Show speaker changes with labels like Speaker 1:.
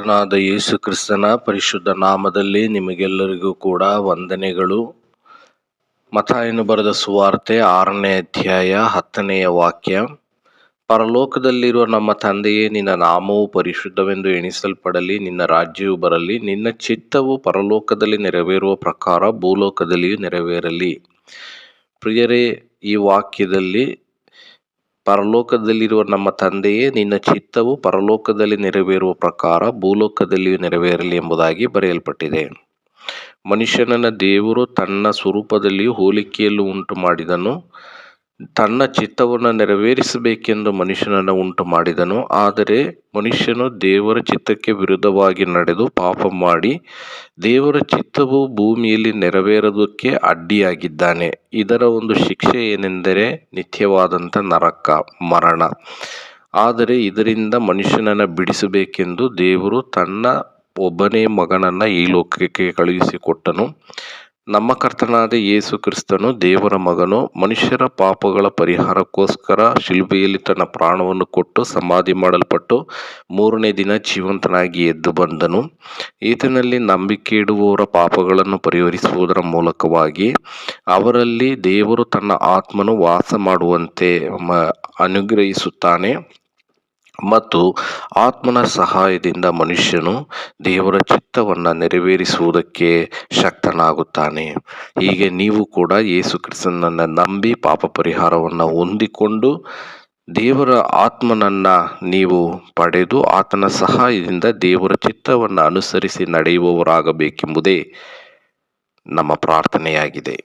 Speaker 1: ಕರ್ತನಾದ ಯೇಸು ಕ್ರಿಸ್ತನ ಪರಿಶುದ್ಧ ನಾಮದಲ್ಲಿ ನಿಮಗೆಲ್ಲರಿಗೂ ಕೂಡ ವಂದನೆಗಳು. ಮತ್ತಾಯನು ಬರೆದ ಸುವಾರ್ತೆ 6ನೇ ಅಧ್ಯಾಯ 10ನೆಯ ವಾಕ್ಯ. ಪರಲೋಕದಲ್ಲಿರುವ ನಮ್ಮ ತಂದೆಯೇ, ನಿನ್ನ ನಾಮವು ಪರಿಶುದ್ಧವೆಂದು ಎಣಿಸಲ್ಪಡಲಿ, ನಿನ್ನ ರಾಜ್ಯವು ಬರಲಿ, ನಿನ್ನ ಚಿತ್ತವು ಪರಲೋಕದಲ್ಲಿ ನೆರವೇರುವ ಪ್ರಕಾರ ಭೂಲೋಕದಲ್ಲಿಯೂ ನೆರವೇರಲಿ. ಪ್ರಿಯರೇ, ಈ ವಾಕ್ಯದಲ್ಲಿ ಪರಲೋಕದಲ್ಲಿರುವ ನಮ್ಮ ತಂದೆಯೇ, ನಿನ್ನ ಚಿತ್ತವು ಪರಲೋಕದಲ್ಲಿ ನೆರವೇರುವ ಪ್ರಕಾರ ಭೂಲೋಕದಲ್ಲಿಯೂ ನೆರವೇರಲಿ ಎಂಬುದಾಗಿ ಬರೆಯಲ್ಪಟ್ಟಿದೆ. ಮನುಷ್ಯನನ್ನು ದೇವರು ತನ್ನ ಸ್ವರೂಪದಲ್ಲಿಯೂ ಹೋಲಿಕೆಯಲ್ಲೂ ಉಂಟು ಮಾಡಿದನು. ತನ್ನ ಚಿತ್ತವನ್ನು ನೆರವೇರಿಸಬೇಕೆಂದು ಮನುಷ್ಯನನ್ನು ಉಂಟು ಮಾಡಿದನು. ಆದರೆ ಮನುಷ್ಯನು ದೇವರ ಚಿತ್ತಕ್ಕೆ ವಿರುದ್ಧವಾಗಿ ನಡೆದು ಪಾಪ ಮಾಡಿ ದೇವರ ಚಿತ್ತವು ಭೂಮಿಯಲ್ಲಿ ನೆರವೇರೋದಕ್ಕೆ ಅಡ್ಡಿಯಾಗಿದ್ದಾನೆ. ಇದರ ಒಂದು ಶಿಕ್ಷೆ ಏನೆಂದರೆ ನಿತ್ಯವಾದಂಥ ನರಕ, ಮರಣ. ಆದರೆ ಇದರಿಂದ ಮನುಷ್ಯನನ್ನು ಬಿಡಿಸಬೇಕೆಂದು ದೇವರು ತನ್ನ ಒಬ್ಬನೇ ಮಗನನ್ನು ಈ ಲೋಕಕ್ಕೆ ಕಳುಹಿಸಿಕೊಟ್ಟನು. ನಮ್ಮ ಕರ್ತನಾದ ಯೇಸು ಕ್ರಿಸ್ತನು ದೇವರ ಮಗನು. ಮನುಷ್ಯರ ಪಾಪಗಳ ಪರಿಹಾರಕ್ಕೋಸ್ಕರ ಶಿಲುಬೆಯಲ್ಲಿ ತನ್ನ ಪ್ರಾಣವನ್ನು ಕೊಟ್ಟು ಸಮಾಧಿ ಮಾಡಲ್ಪಟ್ಟು 3ನೇ ದಿನ ಜೀವಂತನಾಗಿ ಎದ್ದು ಬಂದನು. ಈತನಲ್ಲಿ ನಂಬಿಕೆ ಇಡುವವರ ಪಾಪಗಳನ್ನು ಪರಿಹರಿಸುವುದರ ಮೂಲಕವಾಗಿ ಅವರಲ್ಲಿ ದೇವರು ತನ್ನ ಆತ್ಮನು ವಾಸ ಮಾಡುವಂತೆ ಅನುಗ್ರಹಿಸುತ್ತಾನೆ ಮತ್ತು ಆತ್ಮನ ಸಹಾಯದಿಂದ ಮನುಷ್ಯನು ದೇವರ ಚಿತ್ತವನ್ನು ನೆರವೇರಿಸುವುದಕ್ಕೆ ಶಕ್ತನಾಗುತ್ತಾನೆ. ಹೀಗೆ ನೀವು ಕೂಡ ಯೇಸು ಕ್ರಿಸ್ತನನ್ನು ನಂಬಿ ಪಾಪ ಪರಿಹಾರವನ್ನು ಹೊಂದಿಕೊಂಡು ದೇವರ ಆತ್ಮನನ್ನು ನೀವು ಪಡೆದು ಆತನ ಸಹಾಯದಿಂದ ದೇವರ ಚಿತ್ತವನ್ನು ಅನುಸರಿಸಿ ನಡೆಯುವವರಾಗಬೇಕೆಂಬುದೇ ನಮ್ಮ ಪ್ರಾರ್ಥನೆಯಾಗಿದೆ.